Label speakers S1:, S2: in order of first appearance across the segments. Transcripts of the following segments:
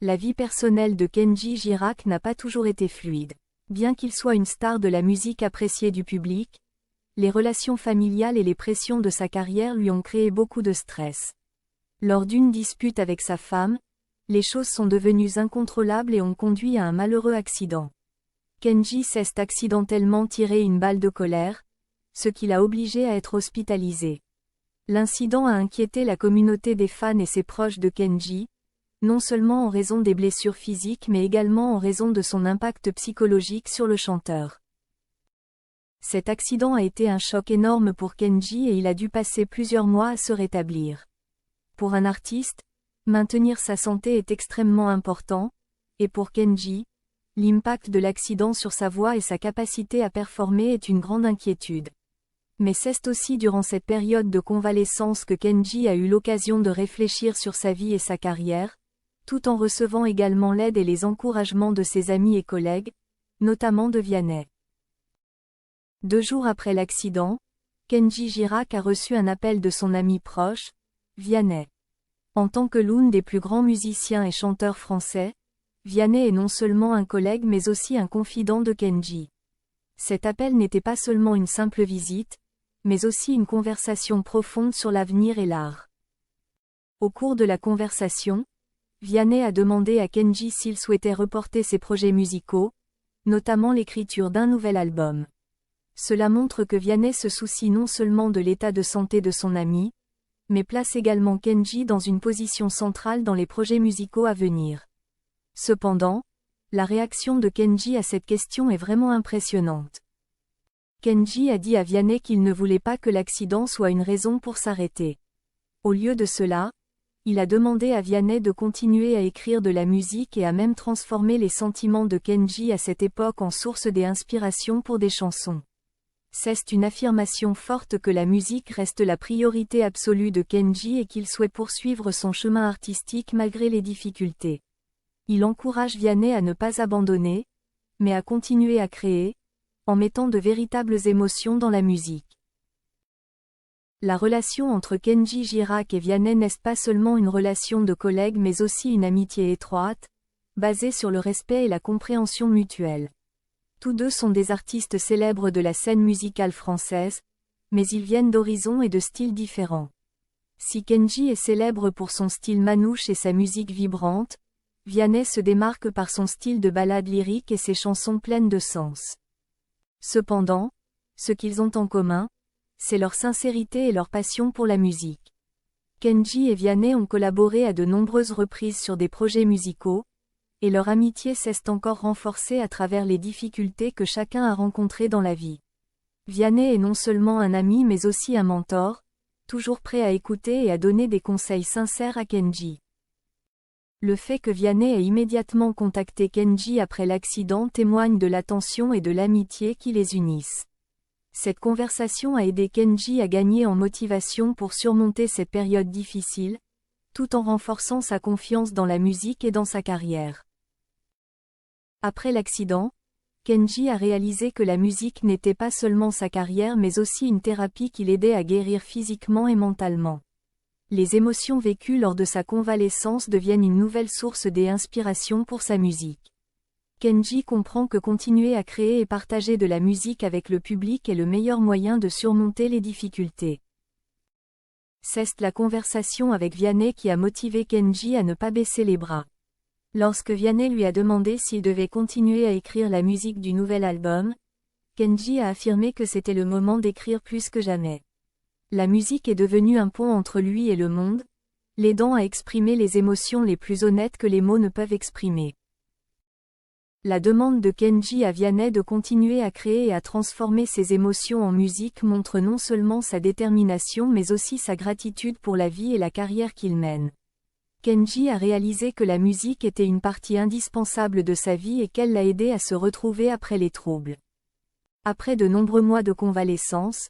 S1: La vie personnelle de Kenji Girac n'a pas toujours été fluide. Bien qu'il soit une star de la musique appréciée du public, les relations familiales et les pressions de sa carrière lui ont créé beaucoup de stress. Lors d'une dispute avec sa femme, les choses sont devenues incontrôlables et ont conduit à un malheureux accident. Kenji s'est accidentellement tiré une balle de colère, ce qui l'a obligé à être hospitalisé. L'incident a inquiété la communauté des fans et ses proches de Kenji, non seulement en raison des blessures physiques mais également en raison de son impact psychologique sur le chanteur. Cet accident a été un choc énorme pour Kenji et il a dû passer plusieurs mois à se rétablir. Pour un artiste, maintenir sa santé est extrêmement important, et pour Kenji, l'impact de l'accident sur sa voix et sa capacité à performer est une grande inquiétude. Mais c'est aussi durant cette période de convalescence que Kenji a eu l'occasion de réfléchir sur sa vie et sa carrière, tout en recevant également l'aide et les encouragements de ses amis et collègues, notamment de Vianney. 2 jours après l'accident, Kenji Girac a reçu un appel de son ami proche, Vianney. En tant que l'un des plus grands musiciens et chanteurs français, Vianney est non seulement un collègue mais aussi un confident de Kenji. Cet appel n'était pas seulement une simple visite, mais aussi une conversation profonde sur l'avenir et l'art. Au cours de la conversation, Vianney a demandé à Kenji s'il souhaitait reporter ses projets musicaux, notamment l'écriture d'un nouvel album. Cela montre que Vianney se soucie non seulement de l'état de santé de son ami, mais place également Kenji dans une position centrale dans les projets musicaux à venir. Cependant, la réaction de Kenji à cette question est vraiment impressionnante. Kenji a dit à Vianney qu'il ne voulait pas que l'accident soit une raison pour s'arrêter. Au lieu de cela, il a demandé à Vianney de continuer à écrire de la musique et à même transformer les sentiments de Kenji à cette époque en source d'inspiration pour des chansons. C'est une affirmation forte que la musique reste la priorité absolue de Kenji et qu'il souhaite poursuivre son chemin artistique malgré les difficultés. Il encourage Vianney à ne pas abandonner, mais à continuer à créer, en mettant de véritables émotions dans la musique. La relation entre Kenji Girac et Vianney n'est pas seulement une relation de collègues mais aussi une amitié étroite, basée sur le respect et la compréhension mutuelle. Tous deux sont des artistes célèbres de la scène musicale française, mais ils viennent d'horizons et de styles différents. Si Kenji est célèbre pour son style manouche et sa musique vibrante, Vianney se démarque par son style de ballade lyrique et ses chansons pleines de sens. Cependant, ce qu'ils ont en commun, c'est leur sincérité et leur passion pour la musique. Kenji et Vianney ont collaboré à de nombreuses reprises sur des projets musicaux, et leur amitié s'est encore renforcée à travers les difficultés que chacun a rencontrées dans la vie. Vianney est non seulement un ami mais aussi un mentor, toujours prêt à écouter et à donner des conseils sincères à Kenji. Le fait que Vianney ait immédiatement contacté Kenji après l'accident témoigne de l'attention et de l'amitié qui les unissent. Cette conversation a aidé Kenji à gagner en motivation pour surmonter cette période difficile, tout en renforçant sa confiance dans la musique et dans sa carrière. Après l'accident, Kenji a réalisé que la musique n'était pas seulement sa carrière mais aussi une thérapie qui l'aidait à guérir physiquement et mentalement. Les émotions vécues lors de sa convalescence deviennent une nouvelle source d'inspiration pour sa musique. Kenji comprend que continuer à créer et partager de la musique avec le public est le meilleur moyen de surmonter les difficultés. C'est la conversation avec Vianney qui a motivé Kenji à ne pas baisser les bras. Lorsque Vianney lui a demandé s'il devait continuer à écrire la musique du nouvel album, Kenji a affirmé que c'était le moment d'écrire plus que jamais. La musique est devenue un pont entre lui et le monde, l'aidant à exprimer les émotions les plus honnêtes que les mots ne peuvent exprimer. La demande de Kenji à Vianney de continuer à créer et à transformer ses émotions en musique montre non seulement sa détermination mais aussi sa gratitude pour la vie et la carrière qu'il mène. Kenji a réalisé que la musique était une partie indispensable de sa vie et qu'elle l'a aidé à se retrouver après les troubles. Après de nombreux mois de convalescence,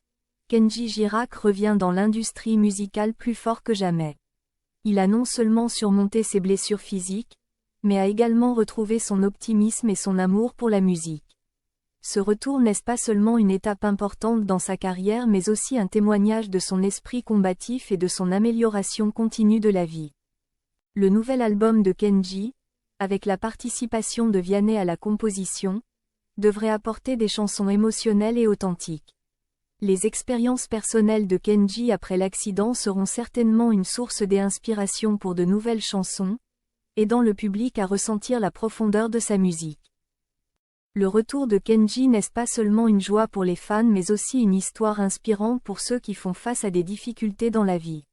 S1: Kenji Girac revient dans l'industrie musicale plus fort que jamais. Il a non seulement surmonté ses blessures physiques, mais a également retrouvé son optimisme et son amour pour la musique. Ce retour n'est pas seulement une étape importante dans sa carrière mais aussi un témoignage de son esprit combatif et de son amélioration continue de la vie. Le nouvel album de Kenji, avec la participation de Vianney à la composition, devrait apporter des chansons émotionnelles et authentiques. Les expériences personnelles de Kenji après l'accident seront certainement une source d'inspiration pour de nouvelles chansons, aidant le public à ressentir la profondeur de sa musique. Le retour de Kenji n'est pas seulement une joie pour les fans mais aussi une histoire inspirante pour ceux qui font face à des difficultés dans la vie.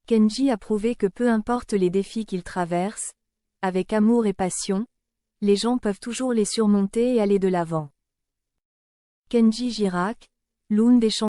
S1: Kenji a prouvé que peu importe les défis qu'il traverse, avec amour et passion, les gens peuvent toujours les surmonter et aller de l'avant. Kenji Girac, l'une des chansons